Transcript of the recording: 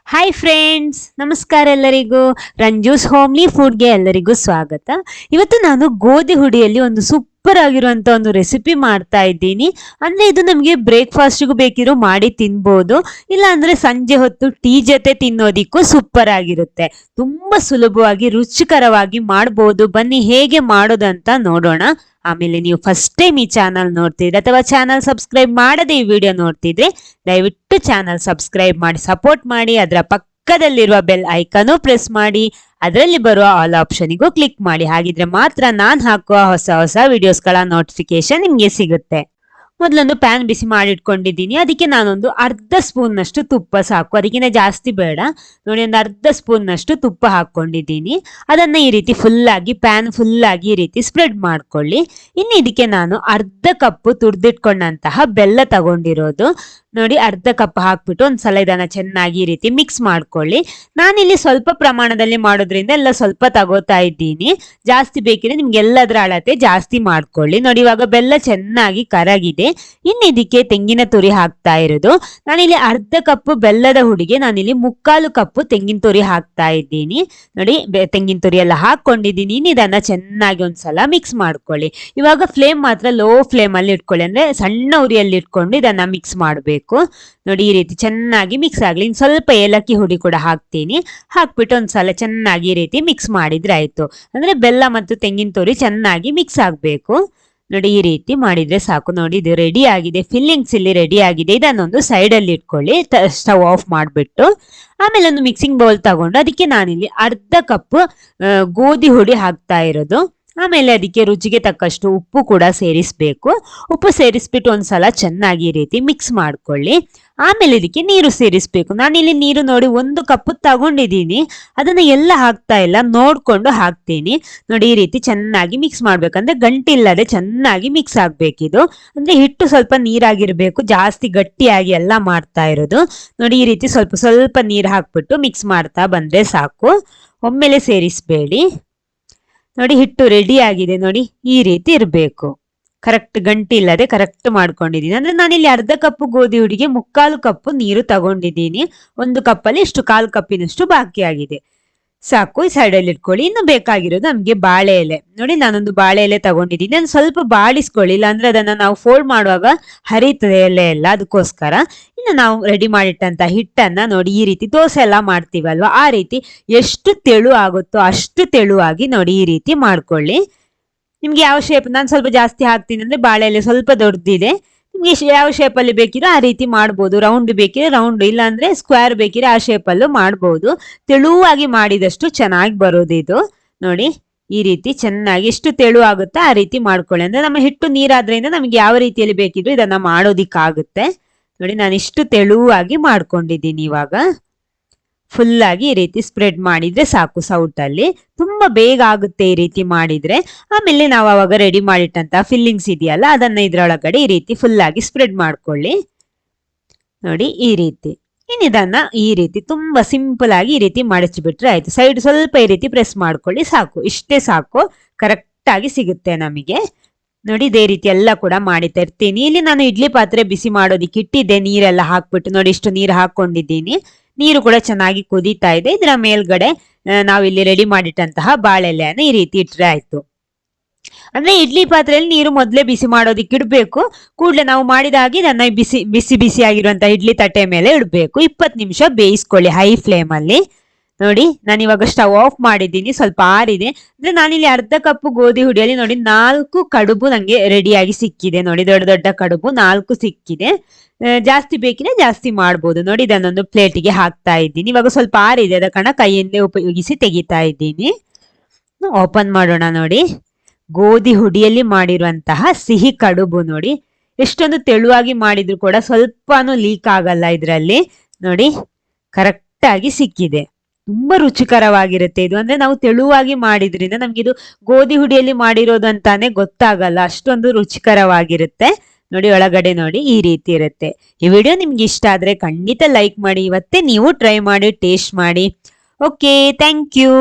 Hi friends, ನಮಸ್ಕಾರ ಎಲ್ಲರಿಗೂ. ರಂಜೂಸ್ homely ಫುಡ್ಗೆ ಎಲ್ಲರಿಗೂ ಸ್ವಾಗತ. ಇವತ್ತು ನಾನು ಗೋಧಿ ಹುಡಿಯಲ್ಲಿ ಒಂದು ಸೂಪರ್ ಆಗಿರುವಂತ ಒಂದು ರೆಸಿಪಿ ಮಾಡ್ತಾ ಇದ್ದೀನಿ. ಅಂದ್ರೆ ಇದು ನಮಗೆ ಬ್ರೇಕ್ಫಾಸ್ಟ್ಗೂ ಬೇಕಿರೋ ಮಾಡಿ ತಿನ್ಬೋದು, ಇಲ್ಲ ಅಂದ್ರೆ ಸಂಜೆ ಹೊತ್ತು ಟೀ ಜೊತೆ ತಿನ್ನೋದಿಕ್ಕೂ ಸೂಪರ್ ಆಗಿರುತ್ತೆ. ತುಂಬಾ ಸುಲಭವಾಗಿ ರುಚಿಕರವಾಗಿ ಮಾಡ್ಬೋದು. ಬನ್ನಿ ಹೇಗೆ ಮಾಡೋದಂತ ನೋಡೋಣ. ಆಮೇಲೆ ನೀವು ಫಸ್ಟ್ ಟೈಮ್ ಈ ಚಾನಲ್ ನೋಡ್ತಿದ್ರೆ ಅಥವಾ ಚಾನಲ್ ಸಬ್ಸ್ಕ್ರೈಬ್ ಮಾಡದೆ ಈ ವಿಡಿಯೋ ನೋಡ್ತಿದ್ರೆ ದಯವಿಟ್ಟು ಚಾನಲ್ ಸಬ್ಸ್ಕ್ರೈಬ್ ಮಾಡಿ ಸಪೋರ್ಟ್ ಮಾಡಿ. ಅದರ ಪಕ್ಕದಲ್ಲಿರುವ ಬೆಲ್ ಐಕಾನು ಪ್ರೆಸ್ ಮಾಡಿ, ಅದರಲ್ಲಿ ಬರುವ ಆಲ್ ಆಪ್ಷನಿಗೂ ಕ್ಲಿಕ್ ಮಾಡಿ. ಹಾಗಿದ್ರೆ ಮಾತ್ರ ನಾನು ಹಾಕುವ ಹೊಸ ಹೊಸ ವಿಡಿಯೋಸ್ಗಳ ನೋಟಿಫಿಕೇಶನ್ ನಿಮಗೆ ಸಿಗುತ್ತೆ. ಮೊದಲೊಂದು ಪ್ಯಾನ್ ಬಿಸಿ ಮಾಡಿಟ್ಕೊಂಡಿದ್ದೀನಿ. ಅದಕ್ಕೆ ನಾನೊಂದು ಅರ್ಧ ಸ್ಪೂನ್ ನಷ್ಟು ತುಪ್ಪ ಸಾಕು, ಅದಕ್ಕಿಂತ ಜಾಸ್ತಿ ಬೇಡ. ನೋಡಿ, ಒಂದು ಅರ್ಧ ಸ್ಪೂನ್ ನಷ್ಟು ತುಪ್ಪ ಹಾಕೊಂಡಿದ್ದೀನಿ. ಅದನ್ನ ಈ ರೀತಿ ಪ್ಯಾನ್ ಫುಲ್ ಆಗಿ ಈ ರೀತಿ ಸ್ಪ್ರೆಡ್ ಮಾಡ್ಕೊಳ್ಳಿ. ಇನ್ನು ಇದಕ್ಕೆ ನಾನು ಅರ್ಧ ಕಪ್ ತುರ್ದಿಟ್ಕೊಂಡಂತಹ ಬೆಲ್ಲ ತಗೊಂಡಿರೋದು. ನೋಡಿ, ಅರ್ಧ ಕಪ್ ಹಾಕ್ಬಿಟ್ಟು ಒಂದ್ಸಲ ಇದನ್ನ ಚೆನ್ನಾಗಿ ಈ ರೀತಿ ಮಿಕ್ಸ್ ಮಾಡ್ಕೊಳ್ಳಿ. ನಾನಿಲ್ಲಿ ಸ್ವಲ್ಪ ಪ್ರಮಾಣದಲ್ಲಿ ಮಾಡೋದ್ರಿಂದ ಎಲ್ಲ ಸ್ವಲ್ಪ ತಗೋತಾ ಇದ್ದೀನಿ. ಜಾಸ್ತಿ ಬೇಕಿದ್ರೆ ನಿಮ್ಗೆ ಎಲ್ಲದರ ಅಳತೆ ಜಾಸ್ತಿ ಮಾಡ್ಕೊಳ್ಳಿ. ನೋಡಿ, ಇವಾಗ ಬೆಲ್ಲ ಚೆನ್ನಾಗಿ ಕರಗಿದೆ. ಇನ್ನು ಇದಕ್ಕೆ ತೆಂಗಿನ ತುರಿ ಹಾಕ್ತಾ ಇರೋದು. ನಾನಿಲ್ಲಿ ಅರ್ಧ ಕಪ್ ಬೆಲ್ಲದ ಹುಡಿಗೆ ನಾನಿಲ್ಲಿ 3/4 ಕಪ್ ತೆಂಗಿನ ತುರಿ ಹಾಕ್ತಾ ಇದ್ದೀನಿ. ನೋಡಿ, ತೆಂಗಿನ ತುರಿ ಎಲ್ಲ ಹಾಕೊಂಡಿದ್ದೀನಿ. ಇನ್ನು ಇದನ್ನ ಚೆನ್ನಾಗಿ ಒಂದ್ಸಲ ಮಿಕ್ಸ್ ಮಾಡ್ಕೊಳ್ಳಿ. ಇವಾಗ ಫ್ಲೇಮ್ ಮಾತ್ರ ಲೋ ಫ್ಲೇಮ್ ಅಲ್ಲಿ ಇಟ್ಕೊಳ್ಳಿ, ಅಂದ್ರೆ ಸಣ್ಣ ಉರಿಯಲ್ಲಿ ಇಟ್ಕೊಂಡು ಇದನ್ನ ಮಿಕ್ಸ್ ಮಾಡಬೇಕು. ನೋಡಿ, ಈ ರೀತಿ ಚೆನ್ನಾಗಿ ಮಿಕ್ಸ್ ಆಗ್ಲಿ. ಇನ್ನು ಸ್ವಲ್ಪ ಏಲಕ್ಕಿ ಹುಡಿ ಕೂಡ ಹಾಕ್ತೀನಿ. ಹಾಕ್ಬಿಟ್ಟು ಒಂದ್ಸಲ ಚೆನ್ನಾಗಿ ಈ ರೀತಿ ಮಿಕ್ಸ್ ಮಾಡಿದ್ರೆ ಆಯ್ತು. ಅಂದ್ರೆ ಬೆಲ್ಲ ಮತ್ತು ತೆಂಗಿನ ತುರಿ ಚೆನ್ನಾಗಿ ಮಿಕ್ಸ್ ಆಗ್ಬೇಕು. ನೋಡಿ, ಈ ರೀತಿ ಮಾಡಿದ್ರೆ ಸಾಕು. ನೋಡಿ, ಇದು ರೆಡಿ ಆಗಿದೆ. ಫಿಲ್ಲಿಂಗ್ಸ್ ಇಲ್ಲಿ ರೆಡಿ ಆಗಿದೆ. ಇದನ್ನೊಂದು ಸೈಡ್ ಅಲ್ಲಿ ಇಟ್ಕೊಳ್ಳಿ, ಸ್ಟವ್ ಆಫ್ ಮಾಡ್ಬಿಟ್ಟು. ಆಮೇಲೆ ಒಂದು ಮಿಕ್ಸಿಂಗ್ ಬೌಲ್ ತಗೊಂಡು ಅದಕ್ಕೆ ನಾನಿಲ್ಲಿ ಅರ್ಧ ಕಪ್ ಗೋಧಿ ಹುಡಿ ಹಾಕ್ತಾ ಇರೋದು. ಆಮೇಲೆ ಅದಕ್ಕೆ ರುಚಿಗೆ ತಕ್ಕಷ್ಟು ಉಪ್ಪು ಕೂಡ ಸೇರಿಸ್ಬೇಕು. ಉಪ್ಪು ಸೇರಿಸ್ಬಿಟ್ಟು ಒಂದ್ಸಲ ಚೆನ್ನಾಗಿ ಈ ರೀತಿ ಮಿಕ್ಸ್ ಮಾಡ್ಕೊಳ್ಳಿ. ಆಮೇಲೆ ಇದಕ್ಕೆ ನೀರು ಸೇರಿಸ್ಬೇಕು. ನಾನಿಲ್ಲಿ ನೀರು ನೋಡಿ 1 ಕಪ್ ತಗೊಂಡಿದ್ದೀನಿ. ಅದನ್ನ ಎಲ್ಲ ಹಾಕ್ತಾ ಇಲ್ಲ, ನೋಡ್ಕೊಂಡು ಹಾಕ್ತೀನಿ. ನೋಡಿ, ಈ ರೀತಿ ಚೆನ್ನಾಗಿ ಮಿಕ್ಸ್ ಮಾಡ್ಬೇಕಂದ್ರೆ ಗಂಟಿಲ್ಲದೆ ಚೆನ್ನಾಗಿ ಮಿಕ್ಸ್ ಆಗ್ಬೇಕಿದು. ಅಂದ್ರೆ ಹಿಟ್ಟು ಸ್ವಲ್ಪ ನೀರಾಗಿರ್ಬೇಕು, ಜಾಸ್ತಿ ಗಟ್ಟಿಯಾಗಿ ಎಲ್ಲ ಮಾಡ್ತಾ ಇರೋದು. ನೋಡಿ, ಈ ರೀತಿ ಸ್ವಲ್ಪ ಸ್ವಲ್ಪ ನೀರು ಹಾಕ್ಬಿಟ್ಟು ಮಿಕ್ಸ್ ಮಾಡ್ತಾ ಬಂದ್ರೆ ಸಾಕು, ಒಮ್ಮೆಲೆ ಸೇರಿಸ್ಬೇಡಿ. ನೋಡಿ, ಹಿಟ್ಟು ರೆಡಿ ಆಗಿದೆ. ನೋಡಿ, ಈ ರೀತಿ ಇರಬೇಕು. ಕರೆಕ್ಟ್ ಗಂಟಿ ಇಲ್ಲದೆ ಕರೆಕ್ಟ್ ಮಾಡ್ಕೊಂಡಿದ್ದೀನಿ. ಅಂದ್ರೆ ನಾನಿಲ್ಲಿ ಅರ್ಧ ಕಪ್ ಗೋಧಿ ಹುಡಿಗೆ 3/4 ಕಪ್ ನೀರು ತಗೊಂಡಿದ್ದೀನಿ. 1 ಕಪ್ಪಲ್ಲಿ ಇಷ್ಟು 1/4 ಕಪ್ಪಿನಷ್ಟು ಬಾಕಿ ಆಗಿದೆ. ಸಾಕು, ಈ ಸೈಡಲ್ಲಿ ಇಟ್ಕೊಳ್ಳಿ. ಇನ್ನು ಬೇಕಾಗಿರೋದು ನಮ್ಗೆ ಬಾಳೆ ಎಲೆ. ನೋಡಿ, ನಾನೊಂದು ಬಾಳೆ ಎಲೆ ತಗೊಂಡಿದ್ದೀನಿ. ನಾನು ಸ್ವಲ್ಪ ಬಾಡಿಸ್ಕೊಳ್ಳಿ, ಇಲ್ಲ ಅಂದ್ರೆ ಅದನ್ನ ನಾವು ಫೋಲ್ಡ್ ಮಾಡುವಾಗ ಹರಿತದೆ ಎಲೆ ಎಲ್ಲ, ಅದಕ್ಕೋಸ್ಕರ. ಇನ್ನು ನಾವು ರೆಡಿ ಮಾಡಿಟ್ಟಂತ ಹಿಟ್ಟನ್ನ ನೋಡಿ, ಈ ರೀತಿ ದೋಸೆ ಎಲ್ಲ ಮಾಡ್ತೀವಲ್ವಾ, ಆ ರೀತಿ ಎಷ್ಟು ತೆಳು ಆಗುತ್ತೋ ಅಷ್ಟು ತೆಳುವಾಗಿ ನೋಡಿ ಈ ರೀತಿ ಮಾಡ್ಕೊಳ್ಳಿ. ನಿಮ್ಗೆ ಯಾವ ಶೇಪ್, ನಾನು ಸ್ವಲ್ಪ ಜಾಸ್ತಿ ಹಾಕ್ತೀನಿ ಅಂದ್ರೆ ಬಾಳೆ ಎಲೆ ಸ್ವಲ್ಪ ದೊಡ್ಡದಿದೆ. ನಿಮ್ಗೆ ಯಾವ ಶೇಪ್ ಅಲ್ಲಿ ಬೇಕಿರೋ ಆ ರೀತಿ ಮಾಡ್ಬೋದು. ರೌಂಡ್ ಬೇಕಿದ್ರೆ ರೌಂಡ್, ಇಲ್ಲ ಅಂದ್ರೆ ಸ್ಕ್ವೇರ್ ಬೇಕಿದ್ರೆ ಆ ಶೇಪ್ ಅಲ್ಲೂ ಮಾಡ್ಬೋದು. ತೆಳುವಾಗಿ ಮಾಡಿದಷ್ಟು ಚೆನ್ನಾಗಿ ಬರೋದು ಇದು. ನೋಡಿ, ಈ ರೀತಿ ಚೆನ್ನಾಗಿ ಎಷ್ಟು ತೆಳು ಆಗುತ್ತೋ ಆ ರೀತಿ ಮಾಡ್ಕೊಳ್ಳಿ. ಅಂದ್ರೆ ನಮ್ಮ ಹಿಟ್ಟು ನೀರಾದ್ರಿಂದ ನಮ್ಗೆ ಯಾವ ರೀತಿಯಲ್ಲಿ ಬೇಕಿದ್ರು ಇದನ್ನ ಮಾಡೋದಿಕ್ಕಾಗುತ್ತೆ. ನೋಡಿ, ನಾನು ಇಷ್ಟು ತೆಳುವಾಗಿ ಮಾಡ್ಕೊಂಡಿದ್ದೀನಿ. ಇವಾಗ ಫುಲ್ ಆಗಿ ಈ ರೀತಿ ಸ್ಪ್ರೆಡ್ ಮಾಡಿದ್ರೆ ಸಾಕು ಸೌಟಲ್ಲಿ. ತುಂಬಾ ಬೇಗ ಆಗುತ್ತೆ ಈ ರೀತಿ ಮಾಡಿದ್ರೆ. ಆಮೇಲೆ ನಾವು ಅವಾಗ ರೆಡಿ ಮಾಡಿಟ್ಟಂತ ಫಿಲ್ಲಿಂಗ್ಸ್ ಇದೆಯಲ್ಲ, ಅದನ್ನ ಇದ್ರೊಳಗಡೆ ಈ ರೀತಿ ಫುಲ್ ಆಗಿ ಸ್ಪ್ರೆಡ್ ಮಾಡ್ಕೊಳ್ಳಿ. ನೋಡಿ, ಈ ರೀತಿ. ಇನ್ನಿದನ್ನ ಈ ರೀತಿ ತುಂಬಾ ಸಿಂಪಲ್ ಆಗಿ ಈ ರೀತಿ ಮಡಚಿಬಿಟ್ರೆ ಆಯ್ತು. ಸೈಡ್ ಸ್ವಲ್ಪ ಈ ರೀತಿ ಪ್ರೆಸ್ ಮಾಡ್ಕೊಳ್ಳಿ, ಸಾಕು. ಇಷ್ಟೇ ಸಾಕು, ಕರೆಕ್ಟ್ ಆಗಿ ಸಿಗುತ್ತೆ ನಮಗೆ. ನೋಡಿ, ಇದೇ ರೀತಿ ಎಲ್ಲ ಕೂಡ ಮಾಡಿತಾ ಇರ್ತೀನಿ. ಇಲ್ಲಿ ನಾನು ಇಡ್ಲಿ ಪಾತ್ರೆ ಬಿಸಿ ಮಾಡೋದಿಕ್ಕೆ ಇಟ್ಟಿದ್ದೆ, ನೀರೆಲ್ಲ ಹಾಕ್ಬಿಟ್ಟು. ನೋಡಿ, ಇಷ್ಟು ನೀರು ಹಾಕೊಂಡಿದ್ದೀನಿ. ನೀರು ಕೂಡ ಚೆನ್ನಾಗಿ ಕುದೀತಾ ಇದೆ. ಇದರ ಮೇಲ್ಗಡೆ ನಾವಿಲ್ಲಿ ರೆಡಿ ಮಾಡಿಟ್ಟಂತಹ ಬಾಳೆಲೆಯನ್ನು ಈ ರೀತಿ ಇಟ್ರೆ ಆಯ್ತು. ಅಂದ್ರೆ ಇಡ್ಲಿ ಪಾತ್ರೆಯಲ್ಲಿ ನೀರು ಮೊದಲೇ ಬಿಸಿ ಮಾಡೋದಿಕ್ಕೆ ಇಡಬೇಕು. ಕೂಡಲೇ ನಾವು ಮಾಡಿದ ಹಾಗೆ ಇದನ್ನ ಬಿಸಿ ಆಗಿರುವಂತಹ ಇಡ್ಲಿ ತಟ್ಟೆ ಮೇಲೆ ಇಡಬೇಕು. 20 ನಿಮಿಷ ಬೇಯಿಸ್ಕೊಳ್ಳಿ ಹೈ ಫ್ಲೇಮ್ ಅಲ್ಲಿ. ನೋಡಿ, ನಾನು ಇವಾಗ ಸ್ಟವ್ ಆಫ್ ಮಾಡಿದ್ದೀನಿ, ಸ್ವಲ್ಪ ಆರಿದೆ. ಅಂದ್ರೆ ನಾನಿಲ್ಲಿ ಅರ್ಧ ಕಪ್ ಗೋಧಿ ಹುಡಿಯಲ್ಲಿ ನೋಡಿ 4 ಕಡುಬು ನಂಗೆ ರೆಡಿಯಾಗಿ ಸಿಕ್ಕಿದೆ. ನೋಡಿ, ದೊಡ್ಡ ದೊಡ್ಡ ಕಡುಬು 4 ಸಿಕ್ಕಿದೆ. ಜಾಸ್ತಿ ಬೇಕಿದ್ರೆ ಜಾಸ್ತಿ ಮಾಡ್ಬೋದು. ನೋಡಿ, ಇದನ್ನೊಂದು ಪ್ಲೇಟಿಗೆ ಹಾಕ್ತಾ ಇದ್ದೀನಿ. ಇವಾಗ ಸ್ವಲ್ಪ ಆರಿದೆ, ಅದ ಕಾರಣ ಕೈಯಲ್ಲೇ ಉಪಯೋಗಿಸಿ ತೆಗಿತಾ ಇದ್ದೀನಿ. ಓಪನ್ ಮಾಡೋಣ. ನೋಡಿ, ಗೋಧಿ ಹುಡಿಯಲ್ಲಿ ಮಾಡಿರುವಂತಹ ಸಿಹಿ ಕಡುಬು. ನೋಡಿ, ಎಷ್ಟೊಂದು ತೆಳುವಾಗಿ ಮಾಡಿದ್ರು ಕೂಡ ಸ್ವಲ್ಪನೂ ಲೀಕ್ ಆಗಲ್ಲ ಇದರಲ್ಲಿ. ನೋಡಿ, ಕರೆಕ್ಟ್ ಆಗಿ ಸಿಕ್ಕಿದೆ. ತುಂಬಾ ರುಚಿಕರವಾಗಿರುತ್ತೆ ಇದು. ಅಂದ್ರೆ ನಾವು ತೆಳುವಾಗಿ ಮಾಡಿದ್ರಿಂದ ನಮ್ಗೆ ಇದು ಗೋಧಿ ಹುಡಿಯಲ್ಲಿ ಮಾಡಿರೋದು ಅಂತಾನೆ ಗೊತ್ತಾಗಲ್ಲ, ಅಷ್ಟೊಂದು ರುಚಿಕರವಾಗಿರುತ್ತೆ. ನೋಡಿ, ಒಳಗಡೆ ನೋಡಿ ಈ ರೀತಿ ಇರುತ್ತೆ. ಈ ವಿಡಿಯೋ ನಿಮ್ಗೆ ಇಷ್ಟ ಆದ್ರೆ ಖಂಡಿತ ಲೈಕ್ ಮಾಡಿ. ಇವತ್ತೇ ನೀವು ಟ್ರೈ ಮಾಡಿ ಟೇಸ್ಟ್ ಮಾಡಿ. Okay, thank you.